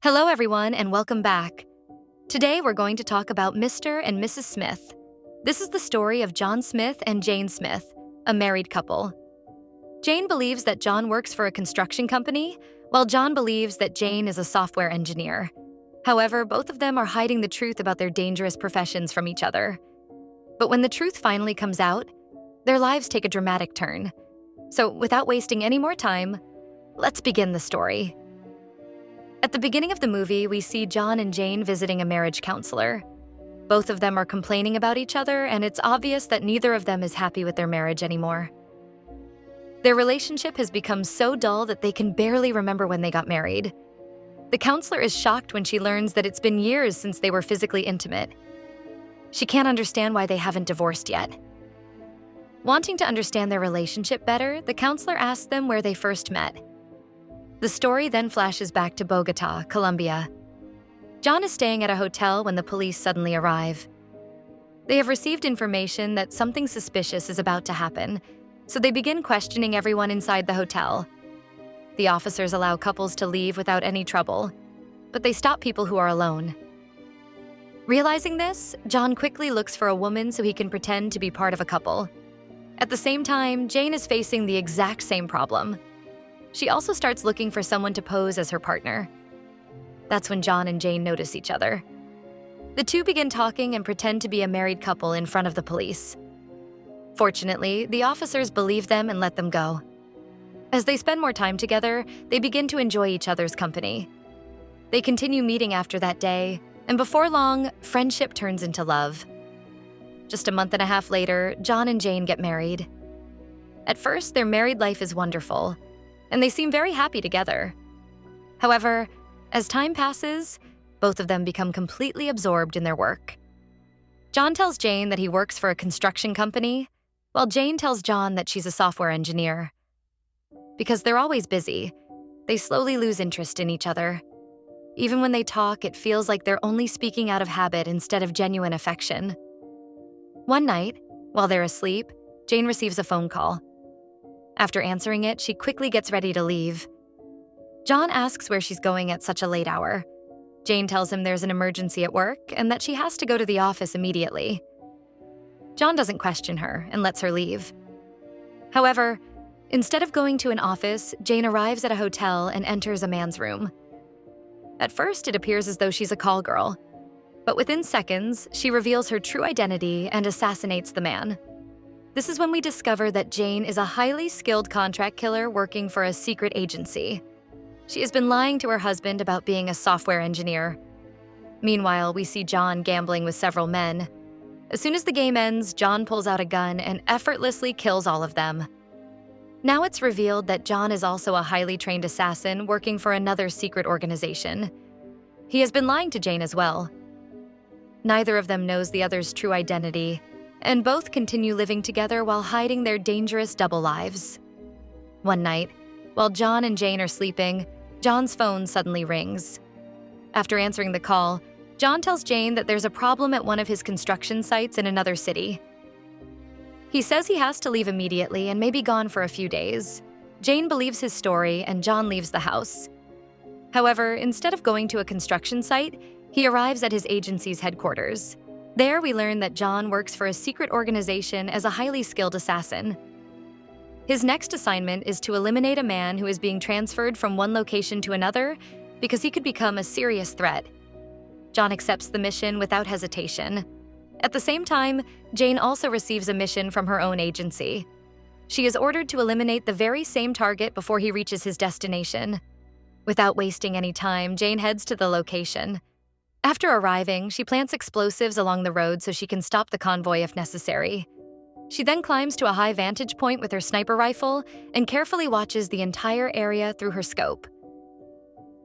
Hello, everyone, and welcome back. Today, we're going to talk about Mr. and Mrs. Smith. This is the story of John Smith and Jane Smith, a married couple. Jane believes that John works for a construction company, while John believes that Jane is a software engineer. However, both of them are hiding the truth about their dangerous professions from each other. But when the truth finally comes out, their lives take a dramatic turn. So, without wasting any more time, let's begin the story. At the beginning of the movie, we see John and Jane visiting a marriage counselor. Both of them are complaining about each other, and it's obvious that neither of them is happy with their marriage anymore. Their relationship has become so dull that they can barely remember when they got married. The counselor is shocked when she learns that it's been years since they were physically intimate. She can't understand why they haven't divorced yet. Wanting to understand their relationship better, the counselor asks them where they first met. The story then flashes back to Bogota, Colombia. John is staying at a hotel when the police suddenly arrive. They have received information that something suspicious is about to happen, so they begin questioning everyone inside the hotel. The officers allow couples to leave without any trouble, but they stop people who are alone. Realizing this, John quickly looks for a woman so he can pretend to be part of a couple. At the same time, Jane is facing the exact same problem. She also starts looking for someone to pose as her partner. That's when John and Jane notice each other. The two begin talking and pretend to be a married couple in front of the police. Fortunately, the officers believe them and let them go. As they spend more time together, they begin to enjoy each other's company. They continue meeting after that day, and before long, friendship turns into love. Just a month and a half later, John and Jane get married. At first, their married life is wonderful, and they seem very happy together. However, as time passes, both of them become completely absorbed in their work. John tells Jane that he works for a construction company, while Jane tells John that she's a software engineer. Because they're always busy, they slowly lose interest in each other. Even when they talk, it feels like they're only speaking out of habit instead of genuine affection. One night, while they're asleep, Jane receives a phone call. After answering it, she quickly gets ready to leave. John asks where she's going at such a late hour. Jane tells him there's an emergency at work and that she has to go to the office immediately. John doesn't question her and lets her leave. However, instead of going to an office, Jane arrives at a hotel and enters a man's room. At first, it appears as though she's a call girl, but within seconds, she reveals her true identity and assassinates the man. This is when we discover that Jane is a highly skilled contract killer working for a secret agency. She has been lying to her husband about being a software engineer. Meanwhile, we see John gambling with several men. As soon as the game ends, John pulls out a gun and effortlessly kills all of them. Now it's revealed that John is also a highly trained assassin working for another secret organization. He has been lying to Jane as well. Neither of them knows the other's true identity, and both continue living together while hiding their dangerous double lives. One night, while John and Jane are sleeping, John's phone suddenly rings. After answering the call, John tells Jane that there's a problem at one of his construction sites in another city. He says he has to leave immediately and may be gone for a few days. Jane believes his story and John leaves the house. However, instead of going to a construction site, he arrives at his agency's headquarters. There, we learn that John works for a secret organization as a highly skilled assassin. His next assignment is to eliminate a man who is being transferred from one location to another because he could become a serious threat. John accepts the mission without hesitation. At the same time, Jane also receives a mission from her own agency. She is ordered to eliminate the very same target before he reaches his destination. Without wasting any time, Jane heads to the location. After arriving, she plants explosives along the road so she can stop the convoy if necessary. She then climbs to a high vantage point with her sniper rifle and carefully watches the entire area through her scope.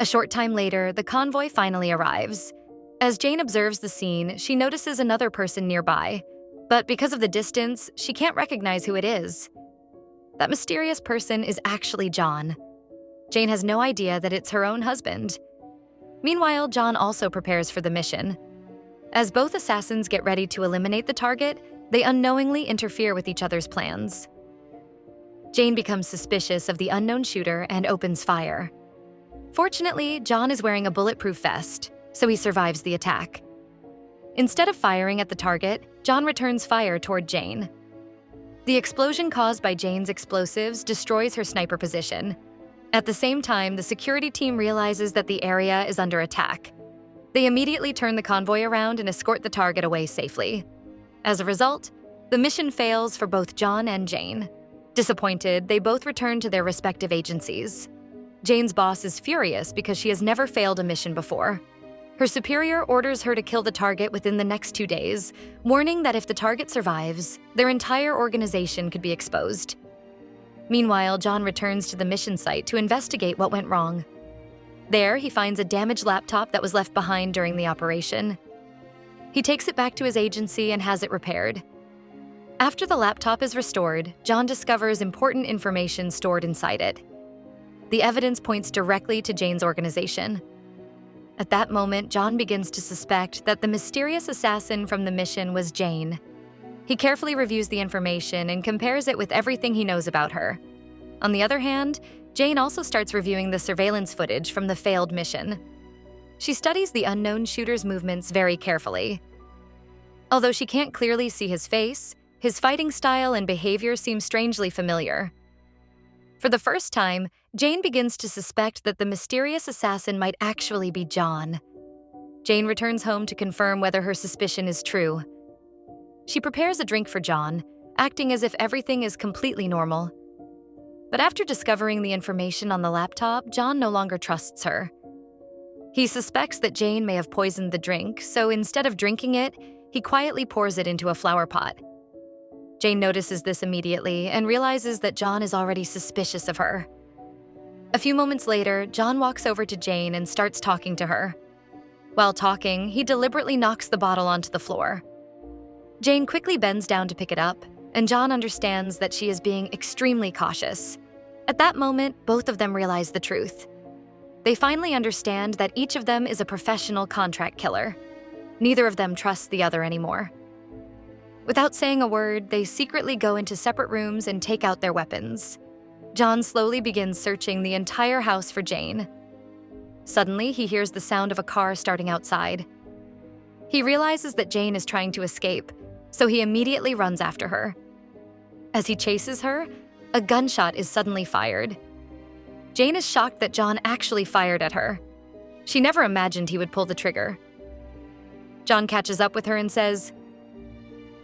A short time later, the convoy finally arrives. As Jane observes the scene, she notices another person nearby, but because of the distance, she can't recognize who it is. That mysterious person is actually John. Jane has no idea that it's her own husband. Meanwhile, John also prepares for the mission. As both assassins get ready to eliminate the target, they unknowingly interfere with each other's plans. Jane becomes suspicious of the unknown shooter and opens fire. Fortunately, John is wearing a bulletproof vest, so he survives the attack. Instead of firing at the target, John returns fire toward Jane. The explosion caused by Jane's explosives destroys her sniper position. At the same time, the security team realizes that the area is under attack. They immediately turn the convoy around and escort the target away safely. As a result, the mission fails for both John and Jane. Disappointed, they both return to their respective agencies. Jane's boss is furious because she has never failed a mission before. Her superior orders her to kill the target within the next 2 days, warning that if the target survives, their entire organization could be exposed. Meanwhile, John returns to the mission site to investigate what went wrong. There, he finds a damaged laptop that was left behind during the operation. He takes it back to his agency and has it repaired. After the laptop is restored, John discovers important information stored inside it. The evidence points directly to Jane's organization. At that moment, John begins to suspect that the mysterious assassin from the mission was Jane. He carefully reviews the information and compares it with everything he knows about her. On the other hand, Jane also starts reviewing the surveillance footage from the failed mission. She studies the unknown shooter's movements very carefully. Although she can't clearly see his face, his fighting style and behavior seem strangely familiar. For the first time, Jane begins to suspect that the mysterious assassin might actually be John. Jane returns home to confirm whether her suspicion is true. She prepares a drink for John, acting as if everything is completely normal. But after discovering the information on the laptop, John no longer trusts her. He suspects that Jane may have poisoned the drink, so instead of drinking it, he quietly pours it into a flower pot. Jane notices this immediately and realizes that John is already suspicious of her. A few moments later, John walks over to Jane and starts talking to her. While talking, he deliberately knocks the bottle onto the floor. Jane quickly bends down to pick it up, and John understands that she is being extremely cautious. At that moment, both of them realize the truth. They finally understand that each of them is a professional contract killer. Neither of them trusts the other anymore. Without saying a word, they secretly go into separate rooms and take out their weapons. John slowly begins searching the entire house for Jane. Suddenly, he hears the sound of a car starting outside. He realizes that Jane is trying to escape, so he immediately runs after her. As he chases her, a gunshot is suddenly fired. Jane is shocked that John actually fired at her. She never imagined he would pull the trigger. John catches up with her and says,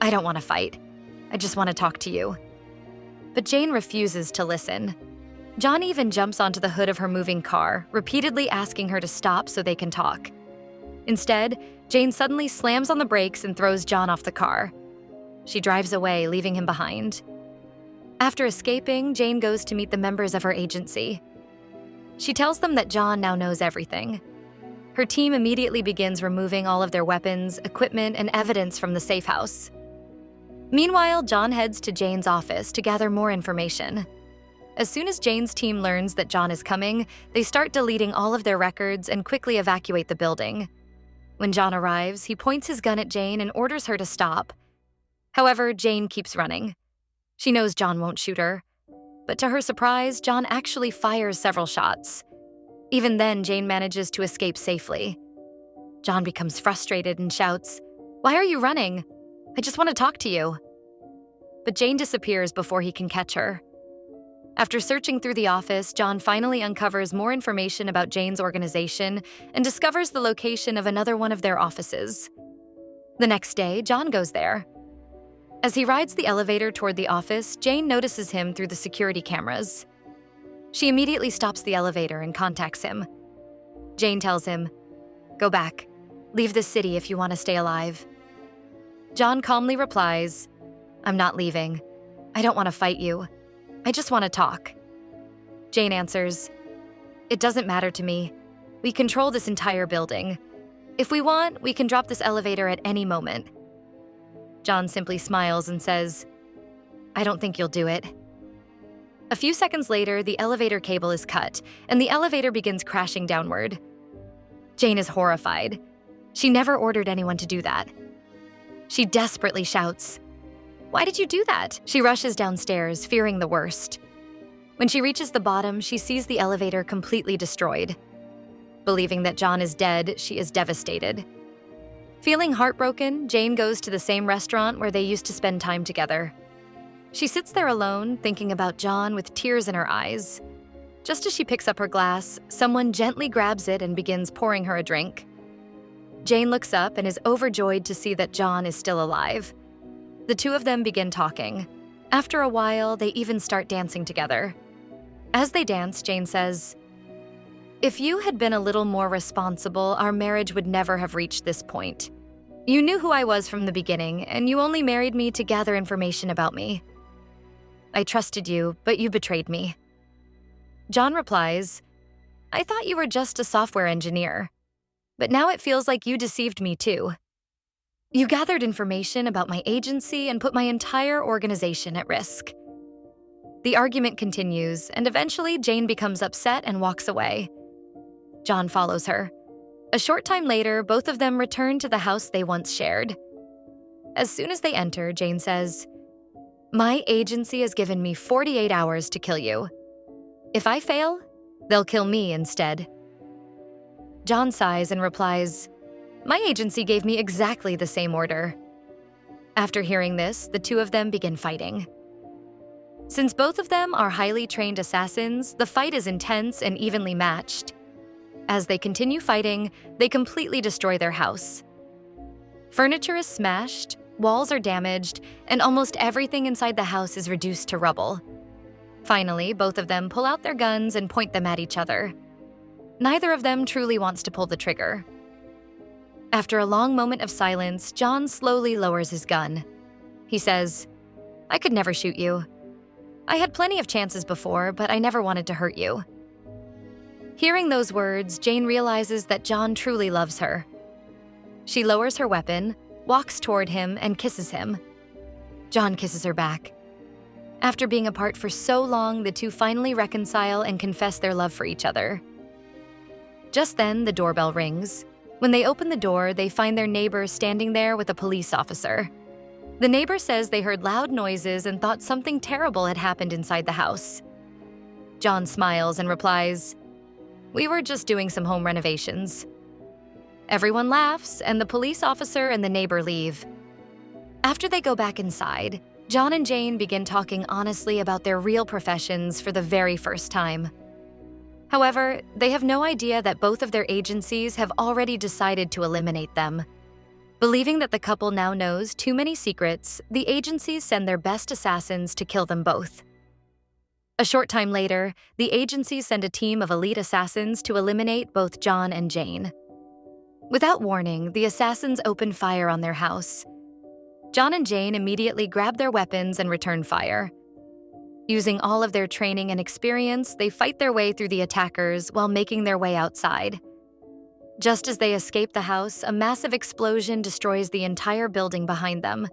"I don't want to fight. I just want to talk to you." But Jane refuses to listen. John even jumps onto the hood of her moving car, repeatedly asking her to stop so they can talk. Instead, Jane suddenly slams on the brakes and throws John off the car. She drives away, leaving him behind. After escaping, Jane goes to meet the members of her agency. She tells them that John now knows everything. Her team immediately begins removing all of their weapons, equipment, and evidence from the safe house. Meanwhile, John heads to Jane's office to gather more information. As soon as Jane's team learns that John is coming, they start deleting all of their records and quickly evacuate the building. When John arrives, he points his gun at Jane and orders her to stop. However, Jane keeps running. She knows John won't shoot her. But to her surprise, John actually fires several shots. Even then, Jane manages to escape safely. John becomes frustrated and shouts, "Why are you running? I just want to talk to you." But Jane disappears before he can catch her. After searching through the office, John finally uncovers more information about Jane's organization and discovers the location of another one of their offices. The next day, John goes there. As he rides the elevator toward the office, Jane notices him through the security cameras. She immediately stops the elevator and contacts him. Jane tells him, "Go back. Leave the city if you want to stay alive." John calmly replies, "I'm not leaving. I don't want to fight you. I just want to talk." Jane answers, "It doesn't matter to me. We control this entire building. If we want, we can drop this elevator at any moment." John simply smiles and says, "I don't think you'll do it." A few seconds later, the elevator cable is cut, and the elevator begins crashing downward. Jane is horrified. She never ordered anyone to do that. She desperately shouts, "Why did you do that?" She rushes downstairs, fearing the worst. When she reaches the bottom, she sees the elevator completely destroyed. Believing that John is dead, she is devastated. Feeling heartbroken, Jane goes to the same restaurant where they used to spend time together. She sits there alone, thinking about John with tears in her eyes. Just as she picks up her glass, someone gently grabs it and begins pouring her a drink. Jane looks up and is overjoyed to see that John is still alive. The two of them begin talking. After a while, they even start dancing together. As they dance, Jane says, "If you had been a little more responsible, our marriage would never have reached this point. You knew who I was from the beginning, and you only married me to gather information about me. I trusted you, but you betrayed me." John replies, "I thought you were just a software engineer, but now it feels like you deceived me too. You gathered information about my agency and put my entire organization at risk." The argument continues, and eventually Jane becomes upset and walks away. John follows her. A short time later, both of them return to the house they once shared. As soon as they enter, Jane says, "My agency has given me 48 hours to kill you. If I fail, they'll kill me instead." John sighs and replies, "My agency gave me exactly the same order." After hearing this, the two of them begin fighting. Since both of them are highly trained assassins, the fight is intense and evenly matched. As they continue fighting, they completely destroy their house. Furniture is smashed, walls are damaged, and almost everything inside the house is reduced to rubble. Finally, both of them pull out their guns and point them at each other. Neither of them truly wants to pull the trigger. After a long moment of silence, John slowly lowers his gun. He says, "I could never shoot you. I had plenty of chances before, but I never wanted to hurt you." Hearing those words, Jane realizes that John truly loves her. She lowers her weapon, walks toward him, and kisses him. John kisses her back. After being apart for so long, the two finally reconcile and confess their love for each other. Just then, the doorbell rings. When they open the door, they find their neighbor standing there with a police officer. The neighbor says they heard loud noises and thought something terrible had happened inside the house. John smiles and replies, "We were just doing some home renovations." Everyone laughs, and the police officer and the neighbor leave. After they go back inside, John and Jane begin talking honestly about their real professions for the very first time. However, they have no idea that both of their agencies have already decided to eliminate them. Believing that the couple now knows too many secrets, the agencies send their best assassins to kill them both. A short time later, the agencies send a team of elite assassins to eliminate both John and Jane. Without warning, the assassins open fire on their house. John and Jane immediately grab their weapons and return fire. Using all of their training and experience, they fight their way through the attackers while making their way outside. Just as they escape the house, a massive explosion destroys the entire building behind them.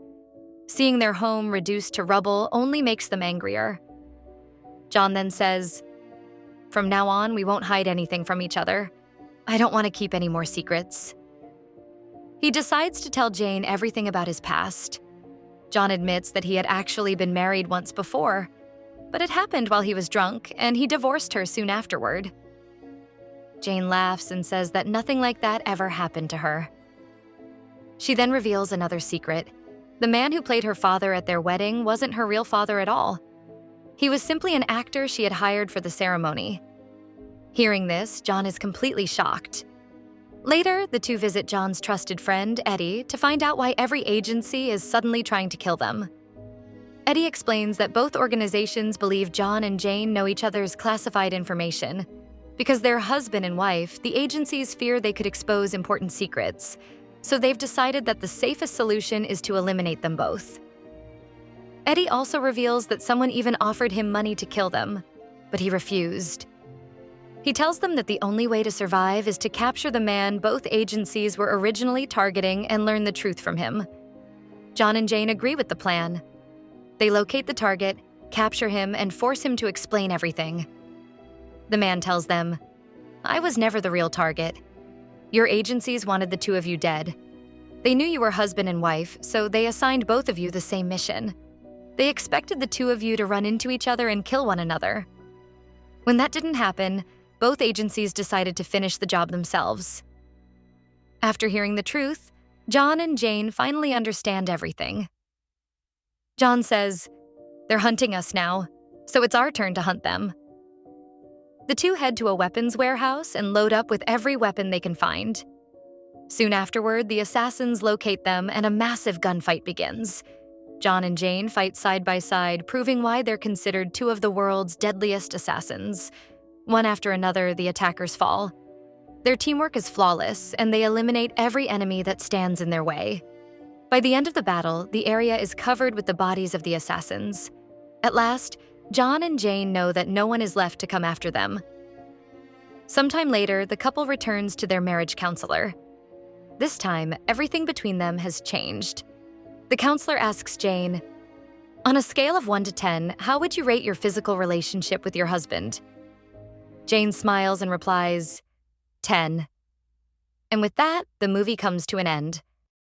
Seeing their home reduced to rubble only makes them angrier. John then says, "From now on, we won't hide anything from each other. I don't want to keep any more secrets." He decides to tell Jane everything about his past. John admits that he had actually been married once before, but it happened while he was drunk, and he divorced her soon afterward. Jane laughs and says that nothing like that ever happened to her. She then reveals another secret. The man who played her father at their wedding wasn't her real father at all. He was simply an actor she had hired for the ceremony. Hearing this, John is completely shocked. Later, the two visit John's trusted friend, Eddie, to find out why every agency is suddenly trying to kill them. Eddie explains that both organizations believe John and Jane know each other's classified information. Because they're husband and wife, the agencies fear they could expose important secrets, so they've decided that the safest solution is to eliminate them both. Eddie also reveals that someone even offered him money to kill them, but he refused. He tells them that the only way to survive is to capture the man both agencies were originally targeting and learn the truth from him. John and Jane agree with the plan. They locate the target, capture him, and force him to explain everything. The man tells them, "I was never the real target. Your agencies wanted the two of you dead. They knew you were husband and wife, so they assigned both of you the same mission. They expected the two of you to run into each other and kill one another. When that didn't happen, both agencies decided to finish the job themselves. After hearing the truth, John and Jane finally understand everything. John says, "They're hunting us now, so it's our turn to hunt them." The two head to a weapons warehouse and load up with every weapon they can find. Soon afterward, the assassins locate them and a massive gunfight begins. John and Jane fight side by side, proving why they're considered two of the world's deadliest assassins. One after another, the attackers fall. Their teamwork is flawless, and they eliminate every enemy that stands in their way. By the end of the battle, the area is covered with the bodies of the assassins. At last, John and Jane know that no one is left to come after them. Sometime later, the couple returns to their marriage counselor. This time, everything between them has changed. The counselor asks Jane, "On a scale of 1 to 10, how would you rate your physical relationship with your husband?" Jane smiles and replies, 10. And with that, the movie comes to an end.